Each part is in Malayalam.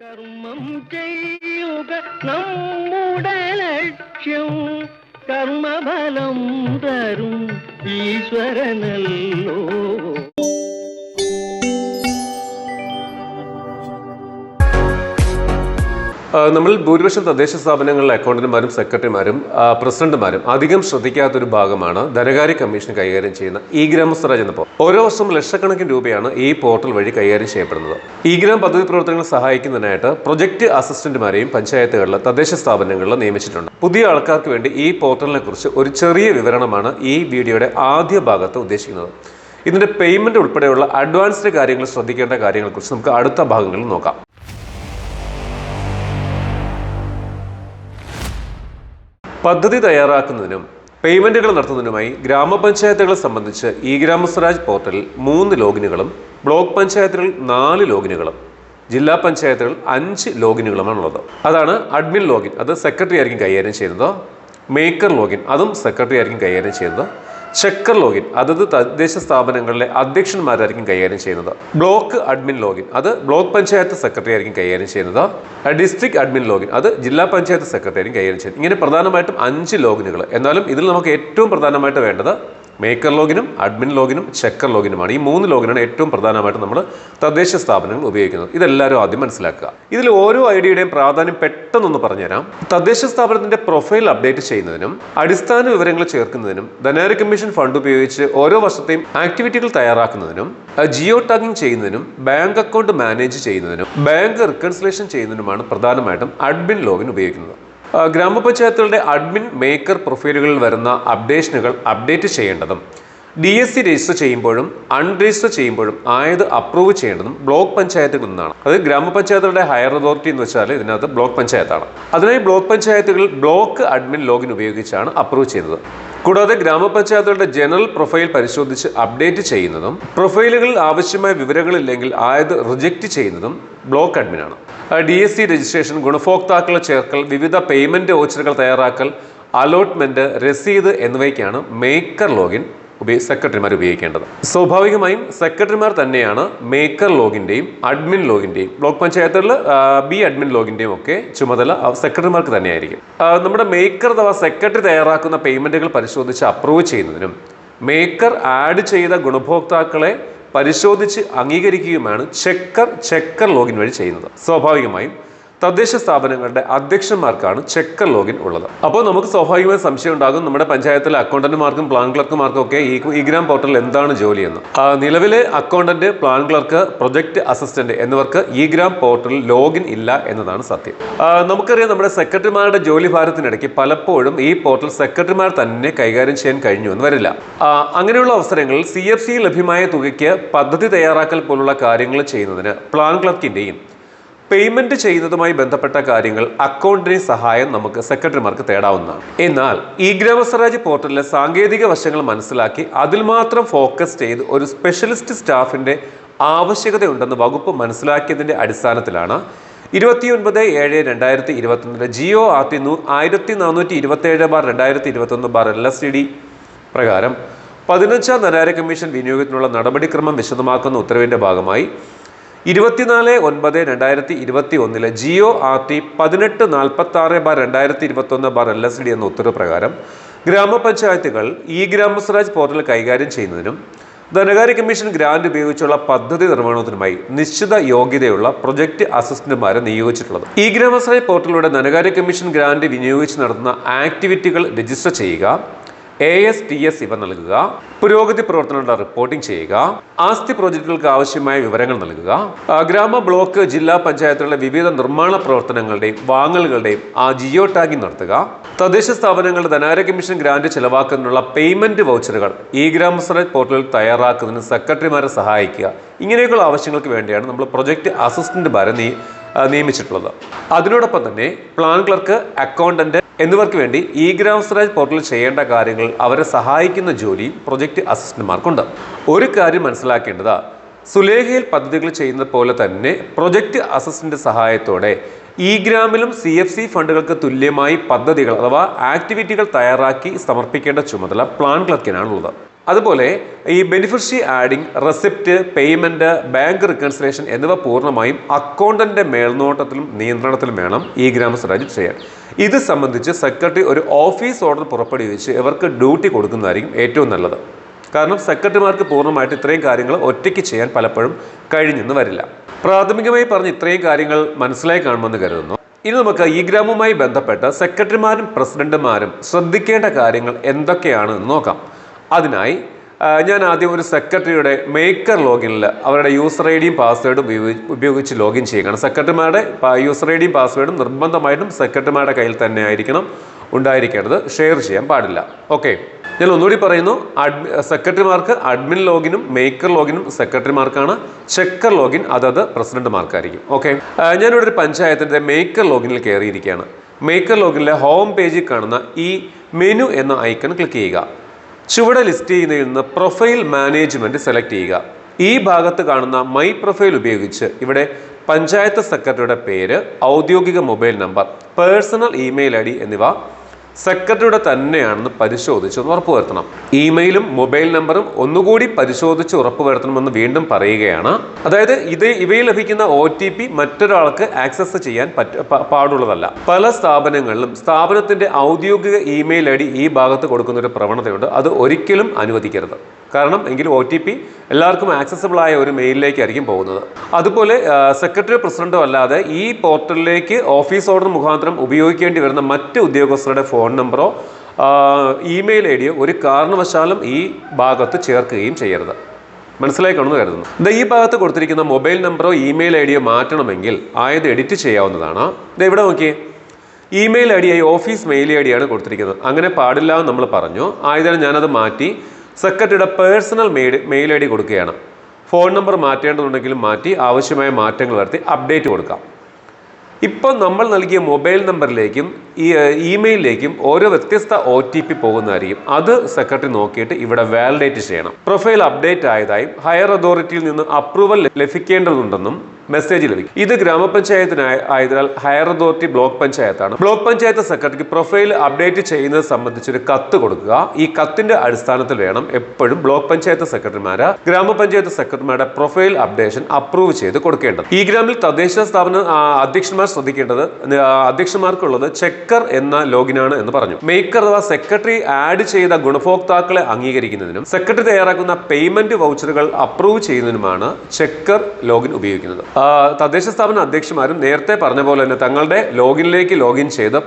കർമ്മം ചെയ്യുക നമ്മുടെ ലക്ഷ്യം, കർമ്മഫലം തരും ഈശ്വരനല്ലോ. നമ്മൾ ഭൂരിപക്ഷം തദ്ദേശ സ്ഥാപനങ്ങളിലെ അക്കൗണ്ടന്റുമാരും സെക്രട്ടറിമാരും പ്രസിഡന്റുമാരും അധികം ശ്രദ്ധിക്കാത്തൊരു ഭാഗമാണ് ധനകാര്യ കമ്മീഷൻ കൈകാര്യം ചെയ്യുന്ന ഇ ഗ്രാം സ്വരാജ് എന്ന പോർട്ടൽ. ഓരോ വർഷവും ലക്ഷക്കണക്കിന് രൂപയാണ് ഈ പോർട്ടൽ വഴി കൈകാര്യം ചെയ്യപ്പെടുന്നത്. ഇ ഗ്രാം പദ്ധതി പ്രവർത്തനങ്ങൾ സഹായിക്കുന്നതിനായിട്ട് പ്രൊജക്ട് അസിസ്റ്റന്റുമാരെയും പഞ്ചായത്തുകളിലെ തദ്ദേശ സ്ഥാപനങ്ങളിൽ നിയമിച്ചിട്ടുണ്ട്. പുതിയ ആൾക്കാർക്ക് വേണ്ടി ഈ പോർട്ടലിനെ കുറിച്ച് ഒരു ചെറിയ വിവരണമാണ് ഈ വീഡിയോയുടെ ആദ്യ ഭാഗത്ത് ഉദ്ദേശിക്കുന്നത്. ഇതിന്റെ പേയ്മെന്റ് ഉൾപ്പെടെയുള്ള അഡ്വാൻസ്ഡ് കാര്യങ്ങൾ ശ്രദ്ധിക്കേണ്ട കാര്യങ്ങളെക്കുറിച്ച് നമുക്ക് അടുത്ത ഭാഗങ്ങളിൽ നോക്കാം. പദ്ധതി തയ്യാറാക്കുന്നതിനും പേയ്മെന്റുകൾ നടത്തുന്നതിനുമായി ഗ്രാമപഞ്ചായത്തുകളെ സംബന്ധിച്ച് ഇ ഗ്രാം സ്വരാജ് പോർട്ടലിൽ 3 ലോഗിനുകളും ബ്ലോക്ക് പഞ്ചായത്തുകളിൽ 4 ലോഗിനുകളും ജില്ലാ പഞ്ചായത്തുകൾ 5 ലോഗിനുകളുമാണുള്ളത്. അതാണ് അഡ്മിൻ ലോഗിൻ, അത് സെക്രട്ടറി ആയിരിക്കും കൈകാര്യം ചെയ്യുന്നത്. മേക്കർ ലോഗിൻ, അതും സെക്രട്ടറി ആയിരിക്കും കൈകാര്യം ചെയ്യുന്നത്. ചെക്കർ ലോഗിൻ, അതത് തദ്ദേശ സ്ഥാപനങ്ങളിലെ അധ്യക്ഷന്മാരായിരിക്കും കൈകാര്യം ചെയ്യുന്നത്. ബ്ലോക്ക് അഡ്മിൻ ലോഗിൻ, അത് ബ്ലോക്ക് പഞ്ചായത്ത് സെക്രട്ടറി ആയിരിക്കും കൈകാര്യം ചെയ്യുന്നത്. ഡിസ്ട്രിക്ട് അഡ്മിൻ ലോഗിൻ, അത് ജില്ലാ പഞ്ചായത്ത് സെക്രട്ടറി ആയിരിക്കും കൈകാര്യം ചെയ്യുന്നത്. ഇങ്ങനെ പ്രധാനമായിട്ടും 5 ലോഗിനുകൾ. എന്നാലും ഇതിൽ നമുക്ക് ഏറ്റവും പ്രധാനമായിട്ട് വേണ്ടത് മേക്കർ ലോഗിനും അഡ്മിൻ ലോഗിനും ചെക്കർ ലോഗിനുമാണ്. ഈ 3 ലോഗിനാണ് ഏറ്റവും പ്രധാനമായിട്ട് നമ്മൾ തദ്ദേശ സ്ഥാപനങ്ങൾ ഉപയോഗിക്കുന്നത്. ഇതെല്ലാവരും ആദ്യം മനസ്സിലാക്കുക. ഇതിൽ ഓരോ ഐഡിയയുടെയും പ്രാധാന്യം പെട്ടെന്നൊന്ന് പറഞ്ഞുതരാം. തദ്ദേശ സ്ഥാപനത്തിന്റെ പ്രൊഫൈൽ അപ്ഡേറ്റ് ചെയ്യുന്നതിനും അടിസ്ഥാന വിവരങ്ങൾ ചേർക്കുന്നതിനും ധനകാര്യ കമ്മീഷൻ ഫണ്ട് ഉപയോഗിച്ച് ഓരോ വർഷത്തെയും ആക്ടിവിറ്റികൾ തയ്യാറാക്കുന്നതിനും ജിയോ ടാഗിംഗ് ചെയ്യുന്നതിനും ബാങ്ക് അക്കൗണ്ട് മാനേജ് ചെയ്യുന്നതിനും ബാങ്ക് റിക്കൺസിലേഷൻ ചെയ്യുന്നതിനുമാണ് പ്രധാനമായിട്ടും അഡ്മിൻ ലോഗിൻ ഉപയോഗിക്കുന്നത്. ഗ്രാമപഞ്ചായത്തുകളുടെ അഡ്മിൻ മേക്കർ പ്രൊഫൈലുകളിൽ വരുന്ന അപ്ഡേഷനുകൾ അപ്ഡേറ്റ് ചെയ്യേണ്ടതും DSC രജിസ്റ്റർ ചെയ്യുമ്പോഴും അൺരജിസ്റ്റർ ചെയ്യുമ്പോഴും ആയത് അപ്രൂവ് ചെയ്യേണ്ടതും ബ്ലോക്ക് പഞ്ചായത്തുകളിൽ നിന്നാണ്. അത് ഗ്രാമപഞ്ചായത്തുകളുടെ ഹയർ അതോറിറ്റി എന്ന് വെച്ചാൽ ഇതിനകത്ത് ബ്ലോക്ക് പഞ്ചായത്താണ്. അതിനായി ബ്ലോക്ക് പഞ്ചായത്തുകൾ ബ്ലോക്ക് അഡ്മിൻ ലോഗിൻ ഉപയോഗിച്ചാണ് അപ്രൂവ് ചെയ്യുന്നത്. കൂടാതെ ഗ്രാമപഞ്ചായത്തുകളുടെ ജനറൽ പ്രൊഫൈൽ പരിശോധിച്ച് അപ്ഡേറ്റ് ചെയ്യുന്നതും പ്രൊഫൈലുകളിൽ ആവശ്യമായ വിവരങ്ങളില്ലെങ്കിൽ ആയത് റിജക്റ്റ് ചെയ്യുന്നതും ബ്ലോക്ക് അഡ്മിനാണ്. DSC രജിസ്ട്രേഷൻ, ഗുണഭോക്താക്കളെ ചേർക്കൽ, വിവിധ പേയ്മെന്റ് വൗച്ചറുകൾ തയ്യാറാക്കൽ, അലോട്ട്മെന്റ്, രസീത് എന്നിവയ്ക്കാണ് മേക്കർ ലോഗിൻ സെക്രട്ടറിമാർ ഉപയോഗിക്കേണ്ടത്. സ്വാഭാവികമായും സെക്രട്ടറിമാർ തന്നെയാണ് മേക്കർ ലോഗിന്റെയും അഡ്മിൻ ലോഗിന്റെയും ബ്ലോക്ക് പഞ്ചായത്തുകളിൽ ബി അഡ്മിൻ ലോഗിന്റെയും ഒക്കെ ചുമതല സെക്രട്ടറിമാർക്ക് തന്നെയായിരിക്കും. നമ്മുടെ മേക്കർ അഥവാ സെക്രട്ടറി തയ്യാറാക്കുന്ന പേയ്മെന്റുകൾ പരിശോധിച്ച് അപ്രൂവ് ചെയ്യുന്നതിനും മേക്കർ ആഡ് ചെയ്ത ഗുണഭോക്താക്കളെ പരിശോധിച്ച് അംഗീകരിക്കുകയുമാണ് ചെക്കർ ലോഗിൻ വഴി ചെയ്യുന്നത്. സ്വാഭാവികമായും തദ്ദേശ സ്ഥാപനങ്ങളുടെ അധ്യക്ഷന്മാർക്കാണ് ചെക്കർ ലോഗിൻ ഉള്ളത്. അപ്പോൾ നമുക്ക് സ്വാഭാവികമായി സംശയം ഉണ്ടാകും, നമ്മുടെ പഞ്ചായത്തിലെ അക്കൗണ്ടന്റുമാർക്കും പ്ലാൻ ക്ലർക്കുമാർക്കും ഒക്കെ ഇ ഗ്രാം പോർട്ടലിൽ എന്താണ് ജോലിയെന്ന്. നിലവിലെ accountant, plan clerk, project assistant എന്നിവർക്ക് ഇ ഗ്രാം പോർട്ടലിൽ ലോഗിൻ ഇല്ല എന്നതാണ് സത്യം. നമുക്കറിയാം, നമ്മുടെ സെക്രട്ടറിമാരുടെ ജോലി ഭാരത്തിനിടയ്ക്ക് പലപ്പോഴും ഈ പോർട്ടൽ സെക്രട്ടറിമാർ തന്നെ കൈകാര്യം ചെയ്യാൻ കഴിഞ്ഞു എന്ന് വരില്ല. അങ്ങനെയുള്ള അവസരങ്ങളിൽ CFC ലഭ്യമായ തുകയ്ക്ക് പദ്ധതി തയ്യാറാക്കൽ പോലുള്ള കാര്യങ്ങൾ ചെയ്യുന്നതിന് പ്ലാൻ ക്ലർക്കിന്റെയും പേയ്മെന്റ് ചെയ്യുന്നതുമായി ബന്ധപ്പെട്ട കാര്യങ്ങൾ അക്കൗണ്ടിന്റെ സഹായം നമുക്ക് സെക്രട്ടറിമാർക്ക് തേടാവുന്നതാണ്. എന്നാൽ ഇ ഗ്രാം സ്വരാജ് പോർട്ടലിലെ സാങ്കേതിക വശങ്ങൾ മനസ്സിലാക്കി അതിൽ മാത്രം ഫോക്കസ് ചെയ്ത് ഒരു സ്പെഷ്യലിസ്റ്റ് സ്റ്റാഫിന്റെ ആവശ്യകതയുണ്ടെന്ന് വകുപ്പ് മനസ്സിലാക്കിയതിന്റെ അടിസ്ഥാനത്തിലാണ് 29/7/2021 GORT 1427/2021 പ്രകാരം 15ാം ധനകാര്യ കമ്മീഷൻ വിനിയോഗത്തിനുള്ള നടപടിക്രമം വിശദമാക്കുന്ന ഉത്തരവിന്റെ ഭാഗമായി 24/9/2021 GORT 1846/2021 എന്ന ഉത്തരവ് പ്രകാരം ഗ്രാമപഞ്ചായത്തുകൾ ഇ ഗ്രാം സ്വരാജ് പോർട്ടൽ കൈകാര്യം ചെയ്യുന്നതിനും ധനകാര്യ കമ്മീഷൻ ഗ്രാന്റ് ഉപയോഗിച്ചുള്ള പദ്ധതി നിർവഹണത്തിനുമായി നിശ്ചിത യോഗ്യതയുള്ള പ്രൊജക്ട് അസിസ്റ്റന്റുമാരെ നിയോഗിച്ചിട്ടുള്ളത്. ഇ ഗ്രാം സ്വരാജ് പോർട്ടലിലൂടെ ധനകാര്യ കമ്മീഷൻ ഗ്രാന്റ് വിനിയോഗിച്ച് നടത്തുന്ന ആക്ടിവിറ്റികൾ രജിസ്റ്റർ ചെയ്യുക, ASTS ഇവ നൽകുക, പുരോഗതി പ്രവർത്തനങ്ങളുടെ റിപ്പോർട്ടിംഗ് ചെയ്യുക, ആസ്തി പ്രോജക്റ്റുകൾക്ക് ആവശ്യമായ വിവരങ്ങൾ നൽകുക, ഗ്രാമ, ബ്ലോക്ക്, ജില്ലാ പഞ്ചായത്തുകളുടെ വിവിധ നിർമ്മാണ പ്രവർത്തനങ്ങളുടെയും വാങ്ങലുകളുടെയും ജിയോ ടാഗിംഗ് നടത്തുക, തദ്ദേശ സ്ഥാപനങ്ങളുടെ ധനകാര്യ കമ്മീഷൻ ഗ്രാന്റ് ചെലവാക്കുന്നതിനുള്ള പേയ്മെന്റ് വൗച്ചറുകൾ ഇ ഗ്രാം സ്വരാജ് പോർട്ടലിൽ തയ്യാറാക്കുന്നതിന് സെക്രട്ടറിമാരെ സഹായിക്കുക. ഇങ്ങനെയൊക്കെയുള്ള ആവശ്യങ്ങൾക്ക് വേണ്ടിയാണ് നമ്മൾ പ്രൊജക്ട് അസിസ്റ്റന്റുമാരെ നിയമിച്ചിട്ടുള്ളത്. അതിനോടൊപ്പം തന്നെ പ്ലാൻ ക്ലർക്ക്, അക്കൗണ്ടന്റ് എന്നിവർക്ക് വേണ്ടി ഇ ഗ്രാം സ്വരാജ് പോർട്ടലിൽ ചെയ്യേണ്ട കാര്യങ്ങൾ അവരെ സഹായിക്കുന്ന ജോലി പ്രൊജക്ട് അസിസ്റ്റന്റുമാർക്കുണ്ട്. ഒരു കാര്യം മനസ്സിലാക്കേണ്ടത്, സുലേഖയിൽ പദ്ധതികൾ ചെയ്യുന്നത് പോലെ തന്നെ പ്രൊജക്ട് അസിസ്റ്റന്റ് സഹായത്തോടെ ഇ ഗ്രാമിലും CFC ഫണ്ടുകൾക്ക് തുല്യമായി പദ്ധതികൾ അഥവാ ആക്ടിവിറ്റികൾ തയ്യാറാക്കി സമർപ്പിക്കേണ്ട ചുമതല പ്ലാൻ ക്ലർക്കിനാണുള്ളത്. അതുപോലെ ഈ beneficiary adding, receipt, payment, bank reconciliation എന്നിവ പൂർണ്ണമായും അക്കൗണ്ടന്റിന്റെ മേൽനോട്ടത്തിലും നിയന്ത്രണത്തിലും വേണം ഈ ഗ്രാമസ്വരാജ് ചെയ്യാൻ. ഇത് സംബന്ധിച്ച് സെക്രട്ടറി ഒരു ഓഫീസ് ഓർഡർ പുറപ്പെടുവിച്ച് ഇവർക്ക് ഡ്യൂട്ടി കൊടുക്കുന്നതായിരിക്കും ഏറ്റവും നല്ലത്. കാരണം സെക്രട്ടറിമാർക്ക് പൂർണ്ണമായിട്ട് ഇത്രയും കാര്യങ്ങൾ ഒറ്റയ്ക്ക് ചെയ്യാൻ പലപ്പോഴും കഴിഞ്ഞെന്ന് വരില്ല. പ്രാഥമികമായി പറഞ്ഞ് ഇത്രയും കാര്യങ്ങൾ മനസ്സിലായി കാണുമെന്ന് കരുതുന്നു. ഇനി നമുക്ക് ഈ ഗ്രാമവുമായി ബന്ധപ്പെട്ട് സെക്രട്ടറിമാരും പ്രസിഡന്റുമാരും ശ്രദ്ധിക്കേണ്ട കാര്യങ്ങൾ എന്തൊക്കെയാണ് എന്ന് നോക്കാം. അതിനായി ഞാൻ ആദ്യം ഒരു സെക്രട്ടറിയുടെ മേക്കർ ലോഗിനിൽ അവരുടെ യൂസർ ഐ ഡിയും പാസ്വേഡും ഉപയോഗിച്ച് ലോഗിൻ ചെയ്യുകയാണ്. സെക്രട്ടറിമാരുടെ യൂസർ ഐ ഡിയും പാസ്വേഡും നിർബന്ധമായിട്ടും സെക്രട്ടറിമാരുടെ കയ്യിൽ തന്നെ ആയിരിക്കണം ഉണ്ടായിരിക്കേണ്ടത്, ഷെയർ ചെയ്യാൻ പാടില്ല. ഓക്കെ, ഞാൻ ഒന്നുകൂടി പറയുന്നു, സെക്രട്ടറിമാർക്ക് അഡ്മിൻ ലോഗിനും മേക്കർ ലോഗിനും സെക്രട്ടറിമാർക്കാണ്, ചെക്കർ ലോഗിൻ അതത് പ്രസിഡന്റുമാർക്കായിരിക്കും. ഓക്കെ, ഞാനിവിടെ ഒരു പഞ്ചായത്തിൻ്റെ മേക്കർ ലോഗിനിൽ കയറിയിരിക്കുകയാണ്. മേക്കർ ലോഗിനിലെ ഹോം പേജിൽ കാണുന്ന ഈ മെനു എന്ന ഐക്കൺ ക്ലിക്ക് ചെയ്യുക. ചുവടെ ലിസ്റ്റ് ചെയ്യുന്നതിൽ നിന്ന് പ്രൊഫൈൽ മാനേജ്മെന്റ് സെലക്ട് ചെയ്യുക. ഈ ഭാഗത്ത് കാണുന്ന മൈ പ്രൊഫൈൽ ഉപയോഗിച്ച് ഇവിടെ പഞ്ചായത്ത് സെക്രട്ടറിയുടെ പേര്, ഔദ്യോഗിക mobile number, personal email I D എന്നിവ സെക്രട്ടറിയുടെ തന്നെയാണെന്ന് പരിശോധിച്ച് ഉറപ്പുവരുത്തണം. ഇമെയിലും മൊബൈൽ നമ്പറും ഒന്നുകൂടി പരിശോധിച്ച് ഉറപ്പുവരുത്തണമെന്ന് വീണ്ടും പറയുകയാണ്. അതായത് ഇവയിൽ ലഭിക്കുന്ന OTP മറ്റൊരാൾക്ക് ആക്സസ് ചെയ്യാൻ പാടുള്ളതല്ല. പല സ്ഥാപനങ്ങളിലും സ്ഥാപനത്തിന്റെ ഔദ്യോഗിക ഇമെയിൽ ഐ ഡി ഈ ഭാഗത്ത് കൊടുക്കുന്ന ഒരു പ്രവണതയുണ്ട്. അത് ഒരിക്കലും അനുവദിക്കരുത്. കാരണം എങ്കിൽ OTP എല്ലാവർക്കും ആക്സസിബിൾ ആയ ഒരു മെയിലിലേക്കായിരിക്കും പോകുന്നത്. അതുപോലെ സെക്രട്ടറി പ്രസിഡന്റോ അല്ലാതെ ഈ പോർട്ടലിലേക്ക് ഓഫീസ് ഓർഡർ മുഖാന്തരം ഉപയോഗിക്കേണ്ടി വരുന്ന മറ്റ് ഉദ്യോഗസ്ഥരുടെ ഫോൺ നമ്പറോ ഇമെയിൽ ഐ ഡിയോ ഒരു കാരണവശാലും ഈ ഭാഗത്ത് ചേർക്കുകയും ചെയ്യരുത്. മനസ്സിലായിക്കൊണ്ടെന്ന് കരുതുന്നു. ഈ ഭാഗത്ത് കൊടുത്തിരിക്കുന്ന മൊബൈൽ നമ്പറോ ഇമെയിൽ ഐ ഡിയോ മാറ്റണമെങ്കിൽ ആയത് എഡിറ്റ് ചെയ്യാവുന്നതാണ്. ഇവിടെ നോക്കിയേ, ഇമെയിൽ ഐ ഡി ആയി ഓഫീസ് മെയിൽ ഐ ഡിയാണ് കൊടുത്തിരിക്കുന്നത്. അങ്ങനെ പാടില്ല എന്ന് നമ്മൾ പറഞ്ഞു. ആയതിനാൽ ഞാനത് മാറ്റി സെക്രട്ടറിയുടെ പേഴ്സണൽ മെയിൽ ഐ ഡി കൊടുക്കുകയാണ്. ഫോൺ നമ്പർ മാറ്റേണ്ടതുണ്ടെങ്കിലും മാറ്റി ആവശ്യമായ മാറ്റങ്ങൾ വരുത്തി അപ്ഡേറ്റ് കൊടുക്കാം. ഇപ്പം നമ്മൾ നൽകിയ മൊബൈൽ നമ്പറിലേക്കും ഈ ഇമെയിലിലേക്കും ഓരോ വ്യത്യസ്ത OTP പോകുന്നതായിരിക്കും. അത് സെക്രട്ടറി നോക്കിയിട്ട് ഇവിടെ വാലിഡേറ്റ് ചെയ്യണം. പ്രൊഫൈൽ അപ്ഡേറ്റ് ആയതായും ഹയർ അതോറിറ്റിയിൽ നിന്ന് അപ്രൂവൽ ലഭിക്കേണ്ടതുണ്ടെന്നും മെസ്സേജ് ലഭിക്കും. ഇത് ഗ്രാമപഞ്ചായത്തിനായതിനാൽ ഹയർ അതോറിറ്റി ബ്ലോക്ക് പഞ്ചായത്താണ്. ബ്ലോക്ക് പഞ്ചായത്ത് സെക്രട്ടറിക്ക് പ്രൊഫൈൽ അപ്ഡേറ്റ് ചെയ്യുന്നത് സംബന്ധിച്ചൊരു കത്ത് കൊടുക്കുക. ഈ കത്തിന്റെ അടിസ്ഥാനത്തിൽ വേണം എപ്പോഴും ബ്ലോക്ക് പഞ്ചായത്ത് സെക്രട്ടറിമാര് ഗ്രാമപഞ്ചായത്ത് സെക്രട്ടറിമാരുടെ പ്രൊഫൈൽ അപ്ഡേഷൻ അപ്രൂവ് ചെയ്ത് കൊടുക്കേണ്ടത്. ഈ ഗ്രാമിൽ തദ്ദേശ സ്ഥാപന അധ്യക്ഷന്മാർ ശ്രദ്ധിക്കേണ്ടത്, അധ്യക്ഷന്മാർക്കുള്ളത് ചെക്കർ എന്ന ലോഗിനാണ് എന്ന് പറഞ്ഞു. മേക്കർ അഥവാ സെക്രട്ടറി ആഡ് ചെയ്ത ഗുണഭോക്താക്കളെ അംഗീകരിക്കുന്നതിനും സെക്രട്ടറി തയ്യാറാക്കുന്ന പേയ്മെന്റ് വൗച്ചറുകൾ അപ്രൂവ് ചെയ്യുന്നതിനുമാണ് ചെക്കർ ലോഗിൻ ഉപയോഗിക്കുന്നത്. തദ്ദേശ സ്ഥാപന അധ്യക്ഷന്മാരും നേരത്തെ പറഞ്ഞ പോലെ തന്നെ തങ്ങളുടെ ലോഗിനിലേക്ക് ലോഗിൻ ചെയ്ത്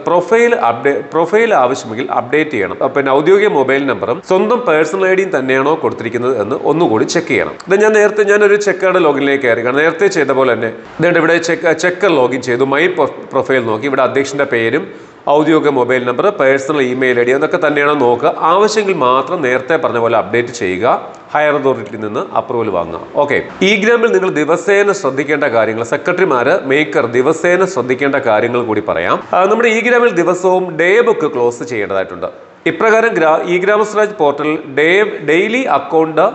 പ്രൊഫൈൽ ആവശ്യമെങ്കിൽ അപ്ഡേറ്റ് ചെയ്യണം. പിന്നെ ഔദ്യോഗിക മൊബൈൽ നമ്പറും സ്വന്തം പേഴ്സണൽ ഐ ഡിയും തന്നെയാണോ കൊടുത്തിരിക്കുന്നത് എന്ന് ഒന്നുകൂടി ചെക്ക് ചെയ്യണം. ഇത് ഞാനൊരു ചെക്കറുടെ ലോഗിനിലേക്ക് കയറി. കാരണം നേരത്തെ ചെയ്ത പോലെ തന്നെ ഇവിടെ ചെക്കർ ലോഗിൻ ചെയ്തു. മൈ പ്രൊഫൈൽ നോക്കി ഇവിടെ അധ്യക്ഷന്റെ പേരും ഔദ്യോഗിക mobile number, personal email I D അതൊക്കെ തന്നെയാണോ നോക്കുക. ആവശ്യമെങ്കിൽ മാത്രം നേരത്തെ പറഞ്ഞ പോലെ അപ്ഡേറ്റ് ചെയ്യുക. ഹയർ അതോറിറ്റിയിൽ നിന്ന് അപ്രൂവൽ വാങ്ങുക. ഓക്കെ, ഈ ഗ്രാമിൽ നിങ്ങൾ ദിവസേന ശ്രദ്ധിക്കേണ്ട കാര്യങ്ങൾ, സെക്രട്ടറിമാര് മേക്കർ ദിവസേന ശ്രദ്ധിക്കേണ്ട കാര്യങ്ങൾ കൂടി പറയാം. നമ്മുടെ ഈ ഗ്രാമിൽ ദിവസവും ഡേ ബുക്ക് ക്ലോസ് ചെയ്യേണ്ടതായിട്ടുണ്ട്. ഇപ്രകാരം ഈ ഗ്രാമസ്വരാജ് പോർട്ടലിൽ ഡെയിലി അക്കൗണ്ട്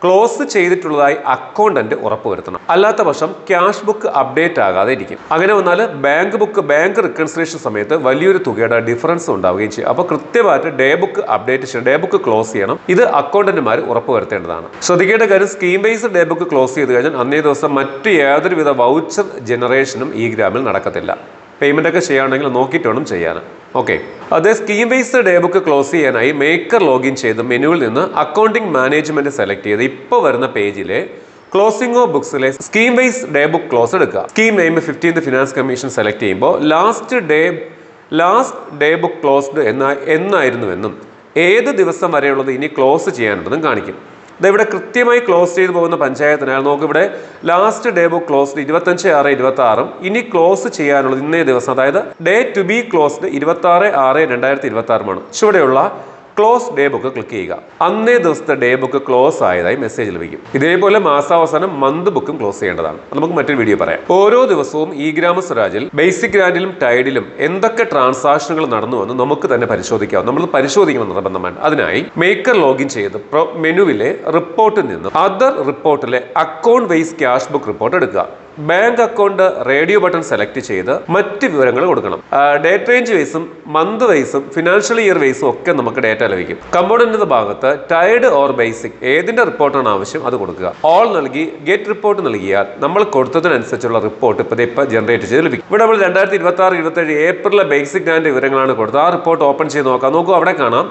ക്ലോസ് ചെയ്തിട്ടുള്ളതായി അക്കൗണ്ടന്റ് ഉറപ്പുവരുത്തണം. അല്ലാത്ത പക്ഷം ക്യാഷ് ബുക്ക് അപ്ഡേറ്റ് ആകാതെ ഇരിക്കും. അങ്ങനെ വന്നാൽ ബാങ്ക് റിക്കൺസിലേഷൻ സമയത്ത് വലിയൊരു തുകയുടെ ഡിഫറൻസ് ഉണ്ടാവുകയും ചെയ്യും. അപ്പോൾ കൃത്യമായിട്ട് ഡേ ബുക്ക് അപ്ഡേറ്റ് ചെയ്യണം, ഡേ ബുക്ക് ക്ലോസ് ചെയ്യണം. ഇത് അക്കൗണ്ടന്റുമാർ ഉറപ്പുവരുത്തേണ്ടതാണ്. ശ്രദ്ധിക്കേണ്ട കാര്യം, scheme base day book close ചെയ്ത് കഴിഞ്ഞാൽ അന്നേ ദിവസം മറ്റ് യാതൊരുവിധ വൗച്ചർ ജനറേഷനും ഈ ഗ്രാമിൽ നടക്കത്തില്ല. പേയ്മെന്റ് ഒക്കെ ചെയ്യാണെങ്കിൽ നോക്കിയിട്ട് വേണം ചെയ്യാൻ. ഓക്കെ, അതേ scheme based day book close ചെയ്യാനായി മേക്കർ ലോഗിൻ ചെയ്ത് മെനുവിൽ നിന്ന് അക്കൗണ്ടിംഗ് മാനേജ്മെന്റ് സെലക്ട് ചെയ്ത് ഇപ്പോൾ വരുന്ന പേജിലെ ക്ലോസിംഗ് ഓഫ് ബുക്സിലെ scheme base day book close എടുക്കുക. Scheme name 15th finance commission select ചെയ്യുമ്പോൾ ലാസ്റ്റ് ഡേ ബുക്ക് ക്ലോസ്ഡ് എന്നായിരുന്നുവെന്നും ഏത് ദിവസം വരെയുള്ളത് ഇനി ക്ലോസ് ചെയ്യാനുണ്ടെന്നും കാണിക്കും. ഇവിടെ കൃത്യമായി ക്ലോസ് ചെയ്ത് പോകുന്ന പഞ്ചായത്തിനാൽ നോക്ക് ഇവിടെ ലാസ്റ്റ് ഡേ ബുക്ക് ക്ലോസ്ഡ് 25/6/26 ഇനി ക്ലോസ് ചെയ്യാനുള്ളത് ഇന്നേ ദിവസം, അതായത് ഡേ ടു ബി ക്ലോസ്ഡ് 26/6/2026 ചുവടെയുള്ള ക്ലോസ് ഡേ ബുക്ക് ക്ലിക്ക് ചെയ്യുക. അന്നേ ദിവസത്തെ ഡേ ബുക്ക് ക്ലോസ് ആയതായി മെസ്സേജ് ലഭിക്കും. ഇതേപോലെ മാസാവസാനം മന്ത് ബുക്കും ക്ലോസ് ചെയ്യേണ്ടതാണ്. നമുക്ക് മറ്റൊരു വീഡിയോ പറയാം. ഓരോ ദിവസവും ഈ ഗ്രാമസ്വരാജിൽ ബേസിക് ഗ്രാൻഡിലും ടൈഡിലും എന്തൊക്കെ ട്രാൻസാക്ഷനുകൾ നടന്നുവെന്ന് നമുക്ക് തന്നെ പരിശോധിക്കാം. നമ്മൾ പരിശോധിക്കണം നിർബന്ധമാണ്. അതിനായി മേക്കർ ലോഗിൻ ചെയ്ത് മെനുവിലെ റിപ്പോർട്ടിൽ നിന്ന് അതർ റിപ്പോർട്ടിലെ account wise cash book report എടുക്കുക. Bank account radio button select ചെയ്ത് മറ്റ് വിവരങ്ങൾ കൊടുക്കണം. ഡേറ്റ് റേഞ്ച് വൈസും മന്ത് വൈസും ഫിനാൻഷ്യൽ ഇയർ വൈസും ഒക്കെ നമുക്ക് ഡേറ്റ ലഭിക്കും. കമ്പോണന്റിന്റെ ഭാഗത്ത് ടൈഡ് ഓർ ബേസിക് ഏതിന്റെ റിപ്പോർട്ടാണ് ആവശ്യം അത് കൊടുക്കുക. ഓൾ നൽകി ഗെറ്റ് റിപ്പോർട്ട് നൽകിയാൽ നമ്മൾ കൊടുത്തതിനനുസരിച്ചുള്ള റിപ്പോർട്ട് ഇപ്പൊ ജനറേറ്റ് ചെയ്ത് ലഭിക്കും. ഇവിടെ നമ്മൾ 2026-27 ഏപ്രിലെ ബേസിക് ഗ്രാൻഡ് വിവരങ്ങളാണ് കൊടുത്തത്. ആ റിപ്പോർട്ട് ഓപ്പൺ ചെയ്ത് നോക്കൂ. അവിടെ കാണാം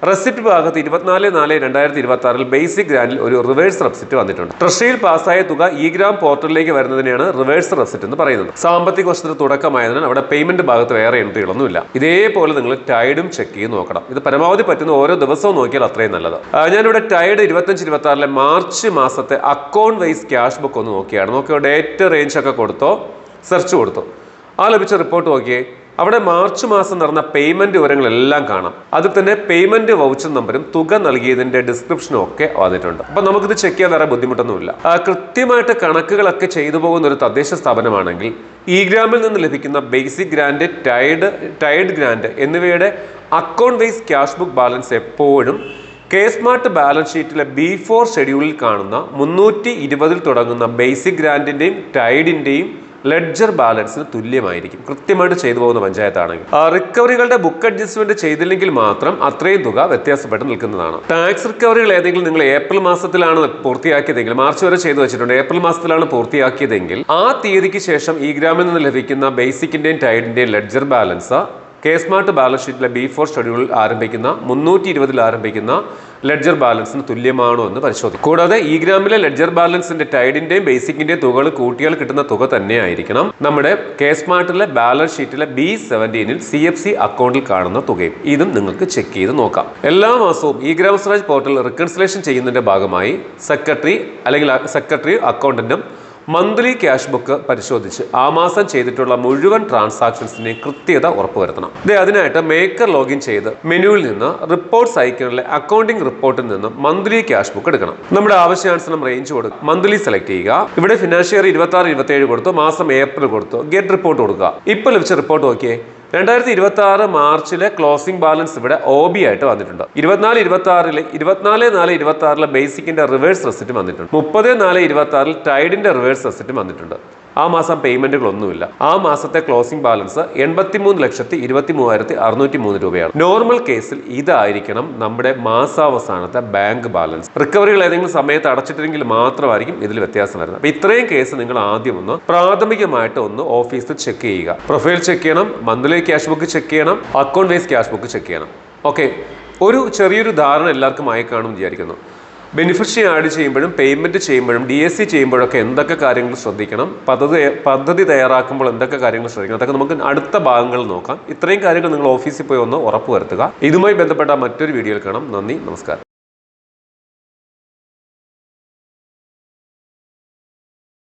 റെസിപ്റ്റ് ഭാഗത്ത് 24/4/2026 ബേസിക് ഗ്രാൻഡിൽ ഒരു റിവേഴ്സ് റെസിപ്റ്റ് വന്നിട്ടുണ്ട്. ട്രഷറിയിൽ പാസ്സായ തുക ഈ ഗ്രാം പോർട്ടലിലേക്ക് വരുന്നതിനെയാണ് റിവേഴ്സ് റെസിപ്റ്റ് എന്ന് പറയുന്നത്. സാമ്പത്തിക വർഷത്തിന് തുടക്കമായതിനാൽ അവിടെ പേയ്മെന്റ് ഭാഗത്ത് വേറെ എൻട്രികളൊന്നുമില്ല. ഇതേപോലെ നിങ്ങൾ ടൈഡും ചെക്ക് ചെയ്ത് നോക്കണം. ഇത് പരമാവധി പറ്റുന്ന ഓരോ ദിവസവും നോക്കിയാൽ അത്രയും നല്ലത്. ഞാനിവിടെ ടൈഡ് 25-26 മാർച്ച് മാസത്തെ അക്കൗണ്ട് വൈസ് ക്യാഷ് ബുക്ക് ഒന്ന് നോക്കിയോ. ഡേറ്റ് റേഞ്ച് ഒക്കെ കൊടുത്തോ, സെർച്ച് കൊടുത്തോ. ആ ലഭിച്ച റിപ്പോർട്ട് നോക്കിയേ. അവിടെ മാർച്ച് മാസം നടന്ന പേയ്മെന്റ് വിവരങ്ങളെല്ലാം കാണാം. അതിൽ തന്നെ പേയ്മെന്റ് വൗച്ചർ നമ്പറും തുക നൽകിയതിന്റെ ഡിസ്ക്രിപ്ഷനും ഒക്കെ വന്നിട്ടുണ്ട്. അപ്പൊ നമുക്കിത് ചെക്ക് ചെയ്യാൻ വേറെ ബുദ്ധിമുട്ടൊന്നുമില്ല. കൃത്യമായിട്ട് കണക്കുകളൊക്കെ ചെയ്തു പോകുന്ന ഒരു തദ്ദേശ സ്ഥാപനമാണെങ്കിൽ ഈ ഗ്രാമിൽ നിന്ന് ലഭിക്കുന്ന ബേസിക് ഗ്രാൻഡ്, ടൈഡ് ഗ്രാൻഡ് എന്നിവയുടെ account wise cash book balance എപ്പോഴും കെ-സ്മാർട്ട് ബാലൻസ് ഷീറ്റിലെ B4 ഷെഡ്യൂളിൽ കാണുന്ന 320 തുടങ്ങുന്ന ബേസിക് ഗ്രാൻഡിന്റെയും ടൈഡിന്റെയും ലെഡ്ജർ ബാലൻസിന് തുല്യമായിരിക്കും. കൃത്യമായിട്ട് ചെയ്തു പോകുന്ന പഞ്ചായത്താണെങ്കിൽ. റിക്കവറികളുടെ ബുക്ക് അഡ്ജസ്റ്റ്മെന്റ് ചെയ്തില്ലെങ്കിൽ മാത്രം അത്രയും തുക വ്യത്യാസപ്പെട്ട് നിൽക്കുന്നതാണ്. ടാക്സ് റിക്കവറികൾ ഏതെങ്കിലും നിങ്ങൾ ഏപ്രിൽ മാസത്തിലാണ് പൂർത്തിയാക്കിയതെങ്കിൽ, മാർച്ച് വരെ ചെയ്തു വെച്ചിട്ടുണ്ട്, ഏപ്രിൽ മാസത്തിലാണ് പൂർത്തിയാക്കിയതെങ്കിൽ ആ തീയതിക്ക് ശേഷം ഈ ഗ്രാമിൽ നിന്ന് ലഭിക്കുന്ന ബേസിക്കിന്റെയും ടൈഡിന്റെയും ലെഡ്ജർ ബാലൻസ് കെ-സ്മാർട്ട് ബാലൻസ് ഷീറ്റിലെ B4 ഷെഡ്യൂളിൽ ആരംഭിക്കുന്ന 320 ആരംഭിക്കുന്ന ലെഡ്ജർ ബാലൻസിന് തുല്യമാണോ എന്ന് പരിശോധിക്കും. കൂടാതെ ഈ ഗ്രാമിലെ ലെഡ്ജർ ബാലൻസിന്റെ ടൈഡിന്റെയും ബേസിക്കിന്റെയും തുകകൾ കൂട്ടിയാൽ കിട്ടുന്ന തുക തന്നെയായിരിക്കണം നമ്മുടെ കെ-സ്മാർട്ടിലെ ബാലൻസ് ഷീറ്റിലെ B17 CFC അക്കൗണ്ടിൽ കാണുന്ന തുകയും. ഇതും നിങ്ങൾക്ക് ചെക്ക് ചെയ്ത് നോക്കാം. എല്ലാ മാസവും ഈ ഗ്രാമസ്വരാജ് പോർട്ടൽ റിക്കൺസിലേഷൻ ചെയ്യുന്നതിന്റെ ഭാഗമായി സെക്രട്ടറി അക്കൗണ്ടന്റും മന്ത്ലി ക്യാഷ് ബുക്ക് പരിശോധിച്ച് ആ മാസം ചെയ്തിട്ടുള്ള മുഴുവൻ ട്രാൻസാക്ഷൻസിനെ കൃത്യത ഉറപ്പുവരുത്തണം. അതിനായിട്ട് മേക്കർ ലോഗിൻ ചെയ്ത് മെനുവിൽ നിന്ന് റിപ്പോർട്ട്സ് ഐക്കണിലെ അക്കൗണ്ടിംഗ് റിപ്പോർട്ടിൽ നിന്ന് മന്ത്ലി ക്യാഷ് ബുക്ക് എടുക്കണം. നമ്മുടെ ആവശ്യാനുസരണം റേഞ്ച് കൊടുക്കുക. മന്ത്ലി സെലക്ട് ചെയ്യുക. ഇവിടെ ഫിനാൻഷ്യൽ ഇയർ 26-27 കൊടുത്തു, മാസം ഏപ്രിൽ കൊടുത്തു, ഗെറ്റ് റിപ്പോർട്ട് കൊടുക്കുക. ഇപ്പൊ ലഭിച്ച റിപ്പോർട്ട് നോക്കിയേ. 2026 മാർച്ചിലെ ക്ലോസിംഗ് ബാലൻസ് ഇവിടെ OB ആയിട്ട് വന്നിട്ടുണ്ട്. 24/4/26 ബേസിക്കിന്റെ റിവേഴ്സ് റെസിപ്റ്റ് വന്നിട്ടുണ്ട്. 30/4/26 ടൈഡിന്റെ റിവേഴ്സ് റെസിപ്റ്റ് വന്നിട്ടുണ്ട്. ആ മാസം പേയ്മെന്റുകളൊന്നുമില്ല. ആ മാസത്തെ ക്ലോസിംഗ് ബാലൻസ് 83,23,603 രൂപയാണ്. നോർമൽ കേസിൽ ഇതായിരിക്കണം നമ്മുടെ മാസാവസാനത്തെ ബാങ്ക് ബാലൻസ്. റിക്കവറികൾ ഏതെങ്കിലും സമയത്ത് അടച്ചിട്ടില്ലെങ്കിൽ മാത്രമായിരിക്കും ഇതിൽ വ്യത്യാസം വരുന്നത്. അപ്പൊ ഇത്രയും കേസ് നിങ്ങൾ ആദ്യം ഒന്ന് പ്രാഥമികമായിട്ട് ഓഫീസിൽ ചെക്ക് ചെയ്യുക. പ്രൊഫൈൽ ചെക്ക് ചെയ്യണം, മന്ത്ലി ക്യാഷ് ബുക്ക് ചെക്ക് ചെയ്യണം, account wise cash book check ചെയ്യണം. ഓക്കെ, ഒരു ചെറിയൊരു ധാരണ എല്ലാവർക്കും ആയി കാണും വിചാരിക്കുന്നു. ബെനിഫിഷ്യറി ആഡ് ചെയ്യുമ്പോഴും പേയ്മെന്റ് ചെയ്യുമ്പോഴും DSC ചെയ്യുമ്പോഴൊക്കെ എന്തൊക്കെ കാര്യങ്ങൾ ശ്രദ്ധിക്കണം, പദ്ധതി തയ്യാറാക്കുമ്പോൾ എന്തൊക്കെ കാര്യങ്ങൾ ശ്രദ്ധിക്കണം, അതൊക്കെ നമുക്ക് അടുത്ത ഭാഗങ്ങളിൽ നോക്കാം. ഇത്രയും കാര്യങ്ങൾ നിങ്ങൾ ഓഫീസിൽ പോയി ഒന്ന് ഉറപ്പുവരുത്തുക. ഇതുമായി ബന്ധപ്പെട്ട മറ്റൊരു വീഡിയോയിൽ കാണാം. നന്ദി, നമസ്കാരം.